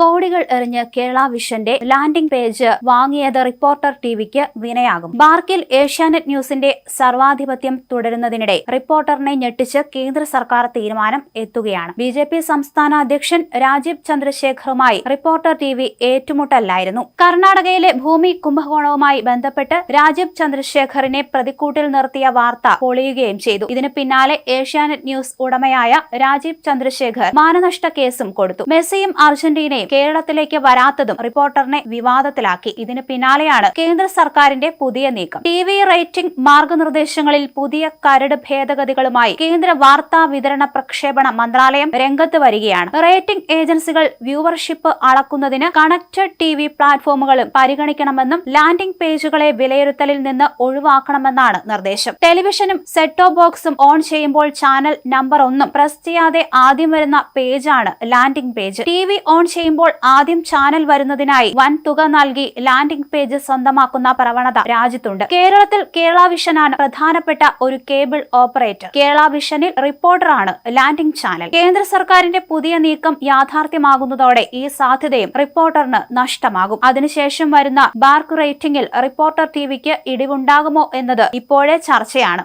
കോടികൾ എറിഞ്ഞ് Kerala വിഷന്റെ landing page വാങ്ങിയത് റിപ്പോർട്ടർ ടിവിക്ക് വിനയാകും. ബാർക്കിൽ ഏഷ്യാനെറ്റ് ന്യൂസിന്റെ സർവാധിപത്യം തുടരുന്നതിനിടെ റിപ്പോർട്ടറിനെ ഞെട്ടിച്ച് കേന്ദ്ര സർക്കാർ തീരുമാനം എത്തുകയാണ്. ബിജെപി സംസ്ഥാന അധ്യക്ഷൻ രാജീവ് ചന്ദ്രശേഖറുമായി റിപ്പോർട്ടർ ടിവി ഏറ്റുമുട്ടലായിരുന്നു. കർണാടകയിലെ ഭൂമി കുംഭകോണവുമായി ബന്ധപ്പെട്ട് രാജീവ് ചന്ദ്രശേഖറിനെ പ്രതിക്കൂട്ടിൽ നിർത്തിയ വാർത്ത പൊളിയുകയും ചെയ്തു. ഇതിന് പിന്നാലെ ഏഷ്യാനെറ്റ് ന്യൂസ് ഉടമയായ രാജീവ് ചന്ദ്രശേഖർ മാനനഷ്ട കേസും കൊടുത്തു. മെസ്സിയും അർജന്റീനയും കേരളത്തിലേക്ക് വരാത്തതും റിപ്പോർട്ടറിനെ വിവാദത്തിലാക്കി. ഇതിന് പിന്നാലെയാണ് കേന്ദ്ര സർക്കാരിന്റെ പുതിയ നീക്കം. ടിവി റേറ്റിംഗ് മാർഗനിർദ്ദേശങ്ങളിൽ പുതിയ കരട് ഭേദഗതികളുമായി കേന്ദ്ര വാർത്താ വിതരണ പ്രക്ഷേപണ മന്ത്രാലയം രംഗത്ത് വരികയാണ്. റേറ്റിംഗ് ഏജൻസികൾ വ്യൂവർഷിപ്പ് അളക്കുന്നതിന് കണക്റ്റഡ് ടിവി പ്ലാറ്റ്ഫോമുകളും പരിഗണിക്കണമെന്നും ലാൻഡിംഗ് പേജുകളെ വിലയിരുത്തലിൽ നിന്ന് ഒഴിവാക്കണമെന്നാണ് നിർദ്ദേശം. ടെലിവിഷനും സെറ്റ് ടോപ്പ് ബോക്സും ഓൺ ചെയ്യുമ്പോൾ ചാനൽ നമ്പർ 1 പ്രസ് ചെയ്യാതെ ആദ്യം വരുന്ന പേജാണ് ലാൻഡിംഗ് പേജ്. ടിവി ഓൺ ചെയ്യുമ്പോൾ ആദ്യം ചാനൽ വരുന്നതിനായി വൻ തുക നൽകി ലാൻഡിംഗ് പേജ് സ്വന്തമാക്കുന്ന പ്രവണത രാജ്യത്തുണ്ട്. കേരളത്തിൽ കേരള വിഷനാണ് പ്രധാനപ്പെട്ട ഒരു കേബിൾ ഓപ്പറേറ്റർ. കേരള വിഷനിൽ റിപ്പോർട്ടറാണ് ലാൻഡിംഗ് ചാനൽ. കേന്ദ്ര സർക്കാരിന്റെ പുതിയ നീക്കം യാഥാർത്ഥ്യമാകുന്നതോടെ ഈ സാധ്യതയും റിപ്പോർട്ടറിന് നഷ്ടമാകും. അതിനുശേഷം വരുന്ന ബാർക്ക് റേറ്റിംഗിൽ റിപ്പോർട്ടർ ടിവിക്ക് ഇടിവുണ്ടാകുമോ എന്നത് ഇപ്പോഴേ ചർച്ചയാണ്.